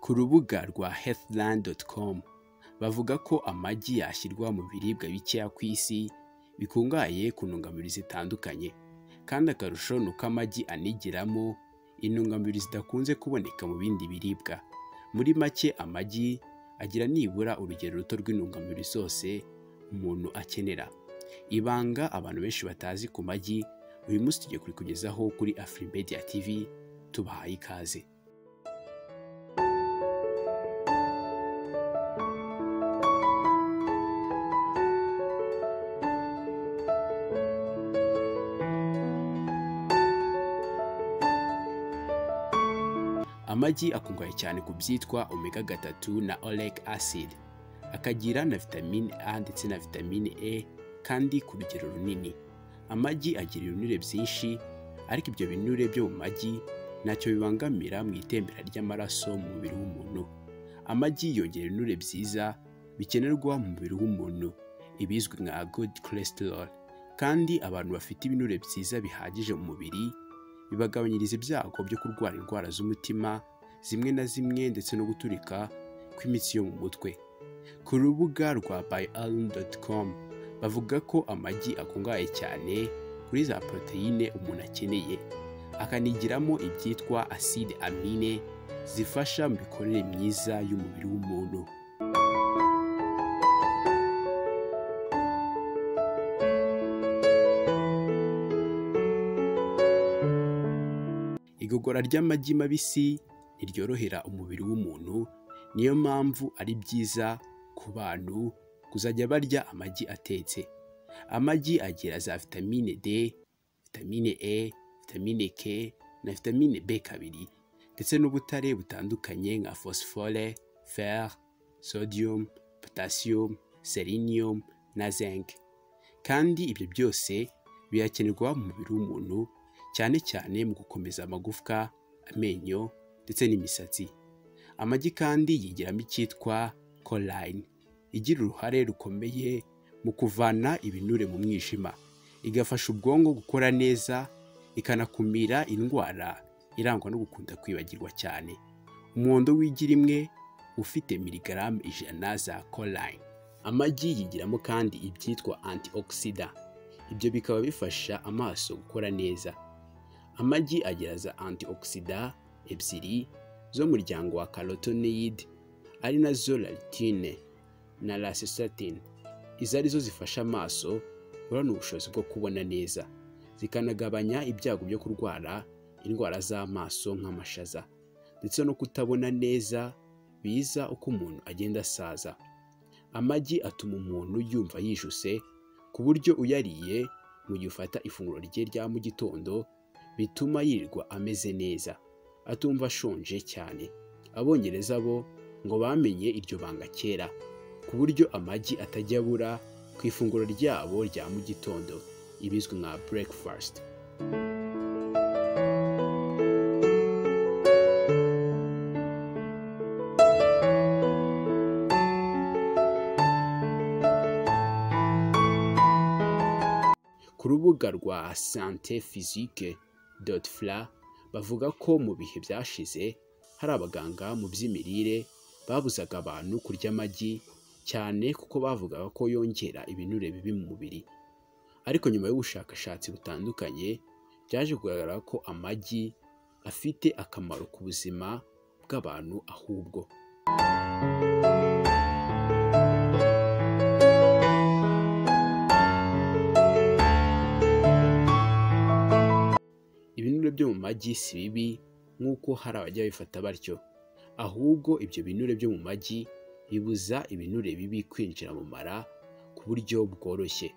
Ku rubuga rwa healthline.com bavuga ko amagi yashyirwa mu biribwa bikeya ku isi bikungahaye ku ntungamubiri zitandukanye, kandi akarusho ni uko amagi anigiramo intungamubiri zidakunze kuboneka mu bindi biribwa. Muri make amagi agira nibura urugero ruto rw'intungamubiri zose umuntu akenera. Ibanga abantu benshi batazi ku magi, uyu munsi tugiye kurikugezaho kuri AFRIMEDIA TV. Tubahaye ikaze. Amagi akungahaye cyane ku byitwa omega 3 na oleic acid, akagira na vitamine A ndetse na vitamine E kandi ku rugero runini. Amagi agira ibinure byinshi, ariko ibyo binure byo mu magi ntacyo bibangamira mu itembera ry'amaraso mu mubiri w'umuntu. Amagi yongera ibinure byiza bikenerwa mu mubiri w'umuntu, ibizwi nka good cholesterol, kandi abantu bafite ibinure byiza bihagije mu mubiri bibagabanyiriza ibyago byo kurwara indwara z'umutima zimwe na zimwe ndetse no guturika kw'imitsi yo mu mutwe. Ku rubuga rwa byalum.com bavuga ko amagi akungahaye cyane kuri za proteine umuntu akeneye, akanigiramo ibyitwa acide amine zifasha mu mikorere myiza y'umubiri w'umuntu. Igogora ry'amagi mabisi ntiryorohera umubiri w'umuntu, niyo mpamvu ari byiza ku bantu kuzajya barya amagi atetse. Amagi agira za vitamine D, vitamine E, vitamine K na vitamine B2, ndetse n'ubutare butandukanye nka phosphore, fer, sodium, potassium, selenium na zinc. Kandi ibyo byose birakenerwa mu mubiri w'umuntu, cyane cyane mu gukomeza amagufwa, amenyo ndetse n'imisatsi. Amagi kandi yigiramo icyitwa choline, igira uruhare rukomeye mu kuvana ibinure mu mwijima, igafasha ubwonko gukora neza, ikanakumira indwara irangwa no gukunda kwibagirwa cyane. Umuhondo w'igi rimwe ufite miligaramu 100 za choline. Amagi yigiramo kandi ibyitwa antioxidant, ibyo bikaba bifasha amaso gukora neza. Amagi agira za antioxidant ebyiri zo mu muryango wa carotenoid, ari nazo lecithin na lacestatin. Izo arizo zifasha amaso guhorana ubushobozi bwo kubona neza, zikanagabanya ibyago byo kurwara indwara z'amaso nk'amashaza ndetse no kutabona neza biza uko umuntu agenda asaza. Amagi atuma umuntu yumva yijuse, ku buryo uyariye mu gihe ufata ifunguro rye rya mu gitondo bituma yirirwa ameze neza, atumva ashonje cyane. Abongereza bo ngo bamenye iryo banga kera, ku buryo amagi atajya abura ku ifunguro ryabo rya mu gitondo, ibizwi nka breakfast. Ku rubuga rwa santephysique.fla bavuga ko mu bihe byashize hari abaganga mu by'imirire babuzaga abantu kurya amagi cyane, kuko bavugaga ko yongera ibinure bibi mu mubiri. Ariko nyuma y'ubushakashatsi butandukanye byaje kugaragara ko amagi afite akamaro ku buzima bw'abantu ahubwo. Ibinure byo mu magi si bibi nk'uko hari abajya bifata batyo, ahubwo ibyo binure byo mu magi bibuza ibinure bibi kwinjira mu mara ku buryo bworoshye.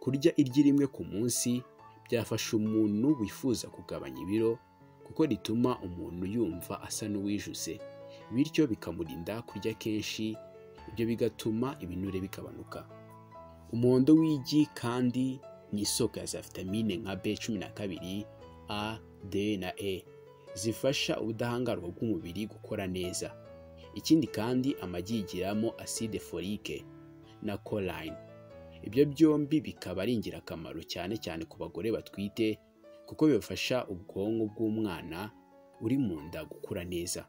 Kurya igi rimwe ku munsi byafasha umuntu wifuza kugabanya ibiro, kuko rituma umuntu yumva asa n'uwijuse, bityo bikamurinda kurya kenshi, ibyo bigatuma ibinure bigabanuka. Umuhondo w'igi kandi ni isoko ya za vitamine nka B12, A, D na E zifasha ubudahangarwa bw'umubiri gukora neza. Ikindi kandi amagi yigiramo acide folique na choline. Ibyo byombi bikaba ari ingirakamaro cyane cyane ku bagore batwite, kuko bibafasha ubwonko bw'umwana uri mu nda gukura neza.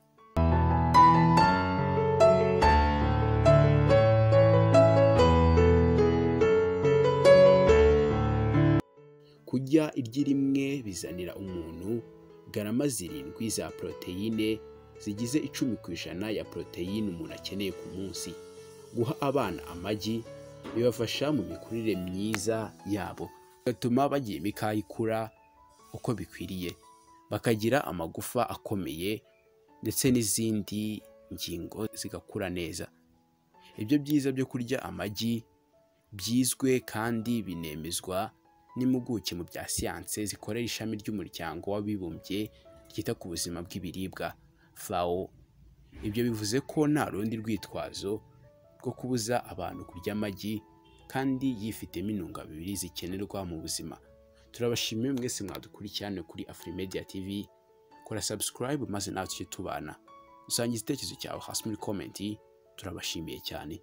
Kurya igi rimwe bizanira umuntu garama 7 za proteine zigize 10% ya proteine umuntu akeneye ku munsi. Guha abana amagi bibafasha mu mikurire myiza yabo, bigatuma bagira imikaya ikura uko bikwiriye, bakagira amagufa akomeye ndetse n'izindi ngingo zigakura neza. Ibyo byiza byo kurya amagi byizwe kandi binemezwa n'impuguke mu bya siyanse zikorera ishami ry'umuryango w'abibumbye ryita ku buzima bw'ibiribwa FAO. Ibyo bivuze ko nta rundi rwitwazo rwo kubuza abantu kurya amagi kandi yifitemo intungamubiri zikenerwa mu buzima. Turabashimiye mwese mwadukurikirana kuri AFRIMEDIA TV. Kora subscribe maze nawe tujye tubana. Usangiza igitekerezo cyawe hasi muri comment. Turabashimiye cyane.